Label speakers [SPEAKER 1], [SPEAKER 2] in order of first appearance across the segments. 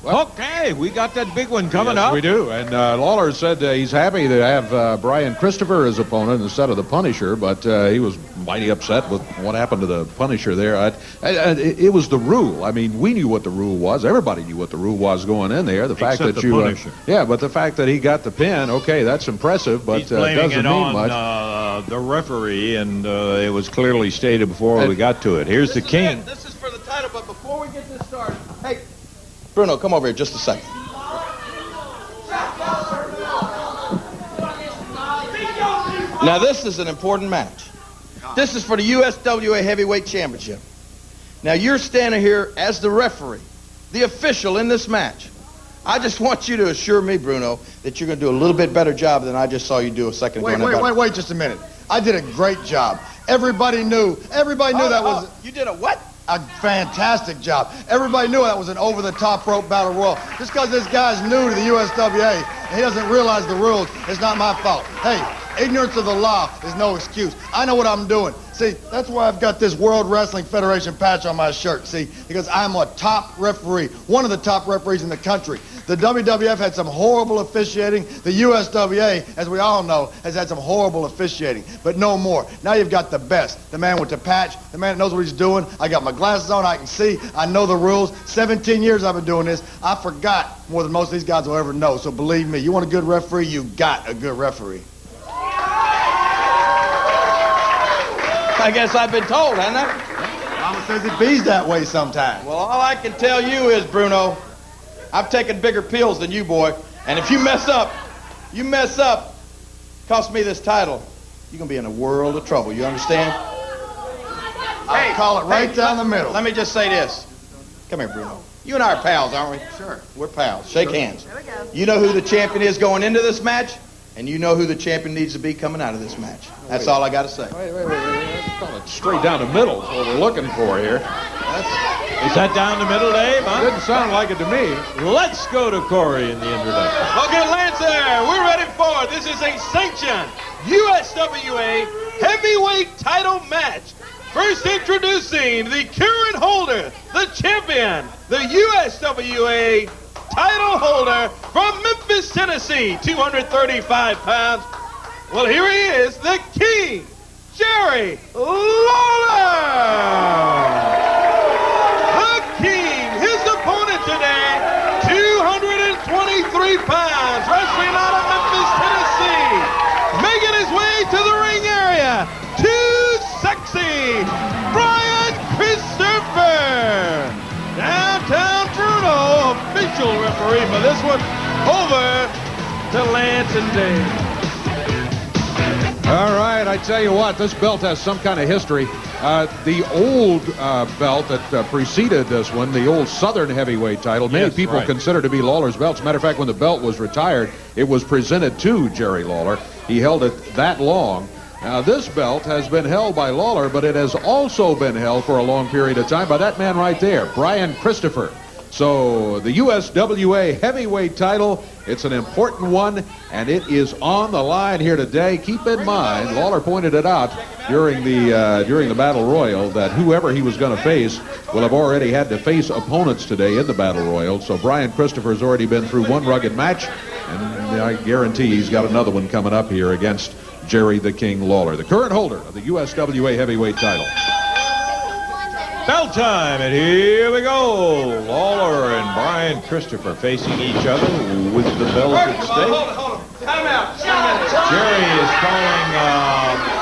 [SPEAKER 1] Okay, we got that big one coming
[SPEAKER 2] Yes,
[SPEAKER 1] up.
[SPEAKER 2] we do. And Lawler said he's happy to have Brian Christopher as opponent instead of the Punisher, but he was mighty upset with what happened to the Punisher there. It was the rule. I mean, we knew what the rule was. Everybody knew what the rule was going in there. The fact
[SPEAKER 1] Except
[SPEAKER 2] that
[SPEAKER 1] the
[SPEAKER 2] you,
[SPEAKER 1] Punisher.
[SPEAKER 2] yeah, but the fact that he got the pin, okay, that's impressive, but
[SPEAKER 1] He's blaming
[SPEAKER 2] doesn't
[SPEAKER 1] it
[SPEAKER 2] mean
[SPEAKER 1] on
[SPEAKER 2] much.
[SPEAKER 1] the referee, and it was clearly stated before we got to it. Here's the king.
[SPEAKER 3] This is for the title, but before we get this started, hey, Bruno, come over here just a second. Now, this is an important match. This is for the USWA Heavyweight Championship. Now, you're standing here as the referee, the official in this match. I just want you to assure me, Bruno, that you're going to do a little bit better job than I just saw you do a second ago.
[SPEAKER 4] Wait just a minute. I did a great job. Everybody knew that was...
[SPEAKER 3] You did a what?
[SPEAKER 4] A fantastic job. Everybody knew that was an over-the-top rope battle royal. Just because this guy's new to the USWA and he doesn't realize the rules, it's not my fault. Hey, ignorance of the law is no excuse. I know what I'm doing. See, that's why I've got this World Wrestling Federation patch on my shirt, see, because I'm a top referee, one of the top referees in the country. The WWF had some horrible officiating. The USWA, as we all know, has had some horrible officiating, but no more. Now you've got the best, the man with the patch, the man that knows what he's doing. I got my glasses on, I can see, I know the rules. 17 years I've been doing this. I forgot more than most of these guys will ever know, so believe me, you want a good referee, you got a good referee.
[SPEAKER 3] I guess I've been told, haven't I?
[SPEAKER 4] Mama says it bees that way sometimes.
[SPEAKER 3] Well, all I can tell you is, Bruno, I've taken bigger pills than you, boy. And if you mess up, cost me this title, you're going to be in a world of trouble. You understand?
[SPEAKER 4] I'll call it right down the middle.
[SPEAKER 3] Let me just say this. Come here, Bruno. You and I are pals, aren't we?
[SPEAKER 4] Sure.
[SPEAKER 3] We're pals. Shake hands. There we go. You know who the champion is going into this match, and you know who the champion needs to be coming out of this match. That's all I got to say.
[SPEAKER 2] Wait. Call it straight down the middle is what we're looking for here.
[SPEAKER 1] Is that down the middle, Dave? Huh?
[SPEAKER 2] Didn't sound like it to me.
[SPEAKER 1] Let's go to Corey in the introduction.
[SPEAKER 5] Okay, Lancer, we're ready for it. This is a sanctioned USWA heavyweight title match. First introducing the current holder, the champion, the USWA title holder from Memphis, Tennessee, 235 pounds. Well, here he is, the King, Jerry Lawler. The King, his opponent today, 223 pounds, wrestling out of Memphis, Tennessee. Making his way to the ring area, too sexy, Brian Christopher. Downtown Bruno, official referee for this one. Over to Lance and Dave.
[SPEAKER 2] All right, I tell you what, this belt has some kind of history. The old belt that preceded this one, the old Southern heavyweight title, many people consider to be Lawler's belt. As a matter of fact, when the belt was retired, it was presented to Jerry Lawler. He held it that long. Now, this belt has been held by Lawler, but it has also been held for a long period of time by that man right there, Brian Christopher. So the USWA heavyweight title, it's an important one, and it is on the line here today. Keep in mind, Lawler pointed it out during the Battle Royal, that whoever he was going to face will have already had to face opponents today in the Battle Royal. So Brian Christopher's already been through one rugged match, and I guarantee he's got another one coming up here against Jerry the King Lawler, the current holder of the USWA heavyweight title.
[SPEAKER 1] Bell time, and here we go. Lawler and Brian Christopher facing each other with the belt at stake.
[SPEAKER 3] Hold on. Time out.
[SPEAKER 1] Jerry is calling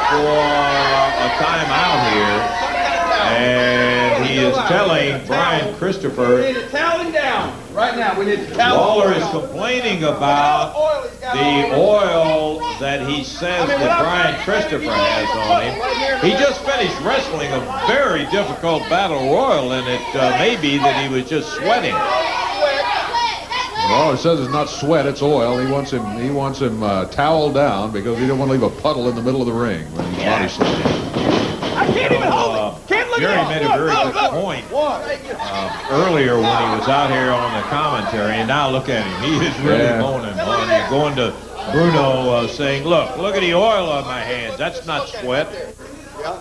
[SPEAKER 1] for a timeout here, and he is telling Brian Christopher.
[SPEAKER 3] We need to towel him down. Right now, we need to towel
[SPEAKER 1] Lawler is complaining about the oil that he says that Brian Christopher has on him. He just finished wrestling a very difficult battle royal, and it may be that he was just sweating.
[SPEAKER 2] Lawler says it's not sweat, it's oil. He wants him toweled down because he don't want to leave a puddle in the middle of the ring when he's body slamming.
[SPEAKER 5] I can't even hold it. Can't look
[SPEAKER 1] Jerry
[SPEAKER 5] at
[SPEAKER 1] made a very good point earlier when he was out here on the commentary, and now look at him. He is really moaning. Going to Bruno saying, look at the oil on my hands. That's not sweat.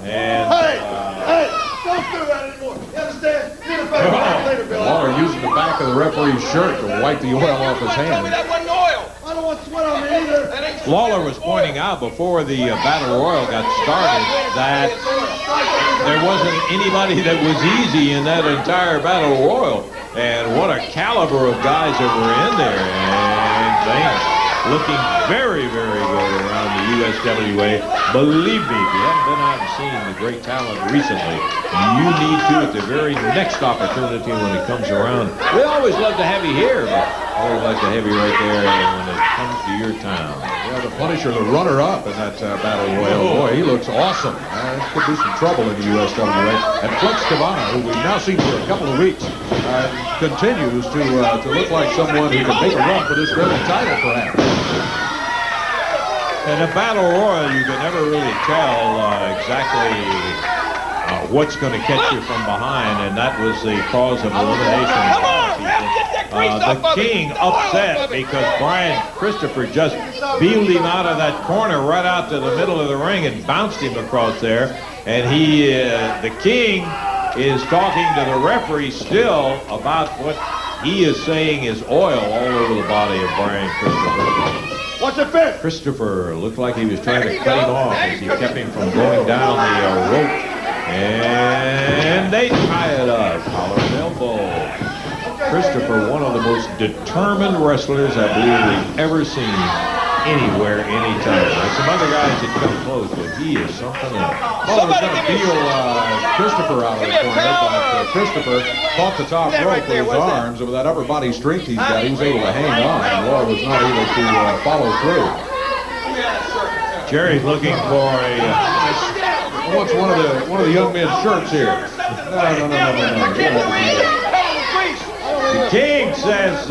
[SPEAKER 1] And
[SPEAKER 4] Hey, don't do that anymore. You understand? You're the better later, Bill.
[SPEAKER 2] Lawler using the back back of the referee's shirt to wipe the oil off his hand.
[SPEAKER 3] That wasn't oil.
[SPEAKER 4] I don't want sweat on me either.
[SPEAKER 1] Lawler was pointing out before the Battle Royal got started that there wasn't anybody that was easy in that entire Battle Royal. And what a caliber of guys that were in there. And things looking very, very good around the USWA. Believe me, if you haven't been out and seen the great talent recently, you need to at the very next opportunity when it comes around. We always love to have you here, but I always like to have you right there when it comes to your town.
[SPEAKER 2] Yeah, the Punisher, the runner-up in that Battle Royal. Boy, he looks awesome. There could be some trouble in the USWA. And Flex Cavana, who we've now seen for a couple of weeks, continues to look like someone who can make a run for this very title, perhaps.
[SPEAKER 1] In a Battle Royal, you can never really tell exactly what's going to catch you from behind, and that was the cause of elimination. The King upset because Brian Christopher just beamed him out of that corner right out to the middle of the ring and bounced him across there. And the King is talking to the referee still about what he is saying is oil all over the body of Brian Christopher.
[SPEAKER 4] What's the fifth?
[SPEAKER 1] Christopher looked like he was trying to cut him off as he kept him from going down the rope. And they tie it up. Collar and elbow. Christopher, one of the most determined wrestlers I believe we've ever seen anywhere, anytime. There's some other guys that come close, but he is something else.
[SPEAKER 2] Oh, they're going to feel Christopher out of the corner, but Christopher caught the top rope with his arms, and with that upper body strength he's got, he was able to hang on, and Lawler was not able to follow through.
[SPEAKER 1] Jerry's looking for a...
[SPEAKER 2] What's one of the young men's shirts here? No.
[SPEAKER 1] The King says,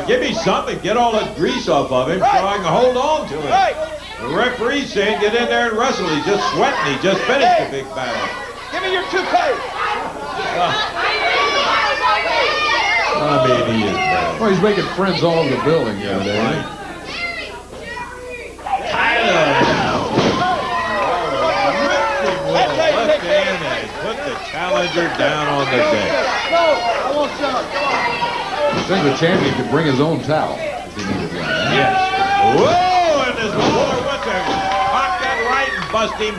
[SPEAKER 1] give me something, get all that grease off of him so I can hold on to him. The referee's saying, get in there and wrestle. He's just sweating. He just finished the big battle.
[SPEAKER 3] Give me your toupee.
[SPEAKER 1] I mean, he is bad.
[SPEAKER 2] Well, he's making friends all over the building here today.
[SPEAKER 1] Right. Left hand and put the challenger down on the deck.
[SPEAKER 4] No, I won't shut.
[SPEAKER 2] I think the champion could bring his own towel if he needed one.
[SPEAKER 1] Yes. Whoa, and as Lawler went to cock that right and bust him,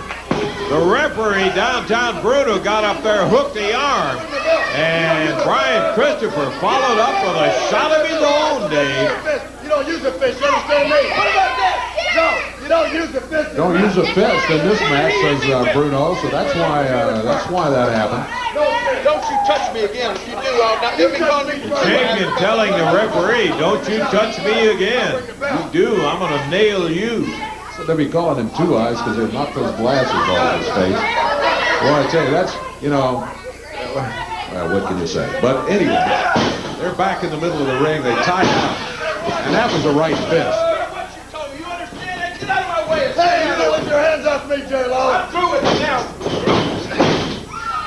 [SPEAKER 1] the referee downtown Bruno got up there, hooked the arm, and Brian Christopher followed up with a shot of his own, Dave.
[SPEAKER 4] You don't use a fist, you understand me? What about that? No, you don't use a fist.
[SPEAKER 2] Don't use a fist in this match, says Bruno, so that's why that happened.
[SPEAKER 3] Don't you touch me again. If you do, I'll not be calling me.
[SPEAKER 1] The champion telling the referee, don't you touch me again. You do, I'm going to nail you.
[SPEAKER 2] So they'll be calling him Two Eyes because they knocked those glasses off his face. Well, I tell you, that's, well, what can you say? But anyway, they're back in the middle of the ring. They tied up, and that was a right fist.
[SPEAKER 3] You understand that? Get out of my way.
[SPEAKER 4] Hey, you know, lift your hands off me, Jerry Lawler.
[SPEAKER 3] I'm through with it now.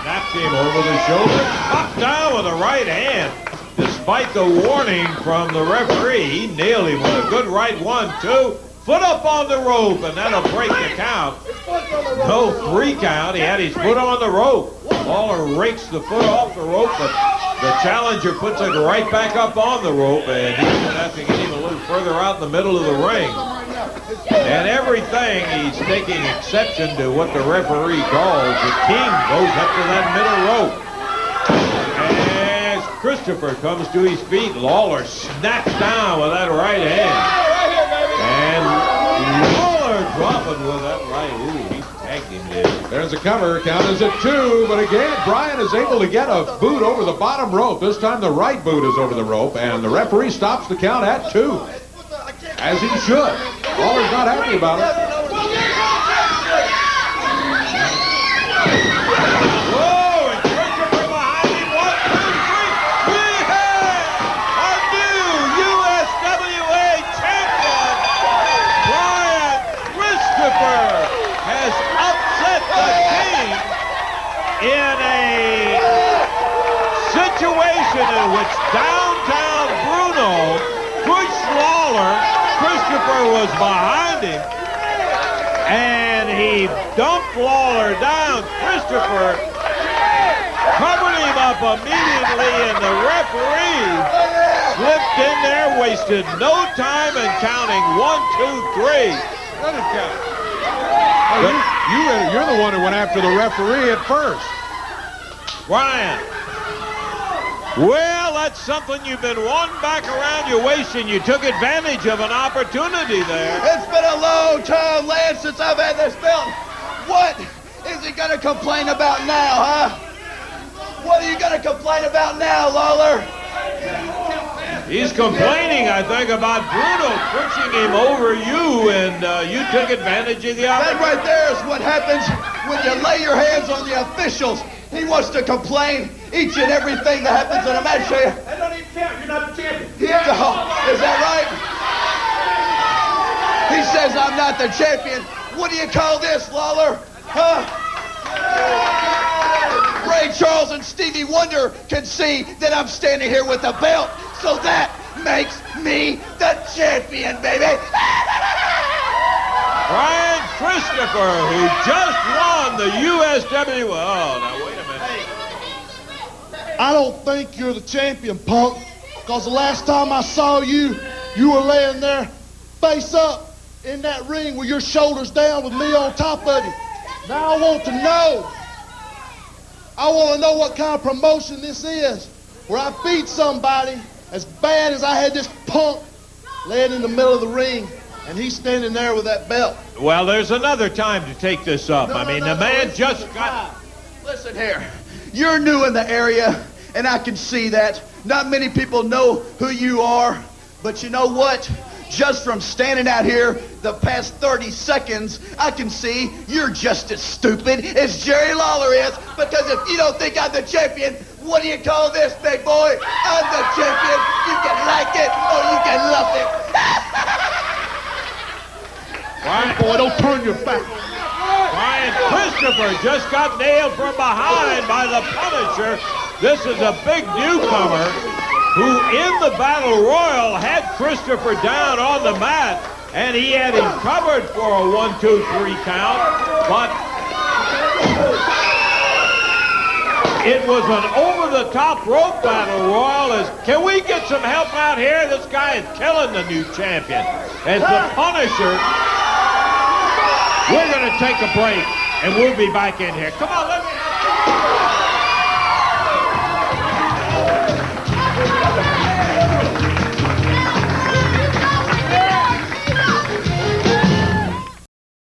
[SPEAKER 1] Snapped him over the shoulder, popped down with a right hand. Despite the warning from the referee, he nailed him with a good right 1-2. Foot up on the rope, and that'll break the count. No 3 count. He had his foot on the rope. Lawler rakes the foot off the rope, but the challenger puts it right back up on the rope, and he's going to have to get him a little further out in the middle of the ring. And everything, he's taking exception to what the referee calls. The King goes up to that middle rope. As Christopher comes to his feet, Lawler snaps down with that right hand. And Lawler dropping with that right. Ooh, he tagged him there.
[SPEAKER 2] There's a cover. Count is at 2. But again, Brian is able to get a boot over the bottom rope. This time the right boot is over the rope. And the referee stops the count at 2. As he should. Lawler's not happy about it.
[SPEAKER 1] Whoa, and Christopher behind him. 1, 2, 3. We have our new USWA champion. Brian Christopher has upset the King in a situation in which downtown Bruno pushed Lawler. Christopher was behind him, and he dumped Lawler down. Christopher covered him up immediately, and the referee wasted no time in counting 1, 2, 3.
[SPEAKER 2] Let it count. Oh, you're the one who went after the referee at first.
[SPEAKER 1] Ryan. Well, that's something you've been wanting back around your waist, and you took advantage of an opportunity there.
[SPEAKER 3] It's been a long time, Lance, since I've had this belt. What is he going to complain about now, huh? What are you going to complain about now, Lawler?
[SPEAKER 1] He's complaining, I think, about Bruno pushing him over you, and you took advantage of the
[SPEAKER 3] That
[SPEAKER 1] opportunity.
[SPEAKER 3] right there is what happens when you lay your hands on the officials. He wants to complain each and everything that happens in a match.
[SPEAKER 5] That don't even count. You're not the champion.
[SPEAKER 3] Oh, is that right? He says I'm not the champion. What do you call this, Lawler? Huh? Ray Charles and Stevie Wonder can see that I'm standing here with a belt, so that makes me the champion, baby.
[SPEAKER 1] Brian Christopher, who just won the USW. Oh, now wait a minute.
[SPEAKER 6] I don't think you're the champion, punk, because the last time I saw you, you were laying there face up in that ring with your shoulders down with me on top of you. Now I want to know. I want to know what kind of promotion this is, where I beat somebody as bad as I had this punk laying in the middle of the ring, and he's standing there with that belt.
[SPEAKER 1] Well, there's another time to take this up.
[SPEAKER 3] No,
[SPEAKER 1] I mean,
[SPEAKER 3] no,
[SPEAKER 1] the man
[SPEAKER 3] it's
[SPEAKER 1] just
[SPEAKER 3] the
[SPEAKER 1] got...
[SPEAKER 3] time. Listen here. You're new in the area, and I can see that. Not many people know who you are, but you know what? Just from standing out here the past 30 seconds, I can see you're just as stupid as Jerry Lawler is, because if you don't think I'm the champion, what do you call this, big boy? I'm the champion. You can like it or you can love it.
[SPEAKER 1] Brian,
[SPEAKER 6] Boy, don't turn your back.
[SPEAKER 1] Brian Christopher just got nailed from behind by the Punisher. This is a big newcomer who in the Battle Royal had Christopher down on the mat, and he had him covered for a 1, 2, 3 count, but it was an over-the-top rope Battle Royal. Can we get some help out here? This guy is killing the new champion. As the Punisher, we're going to take a break, and we'll be back in here. Come on, let me...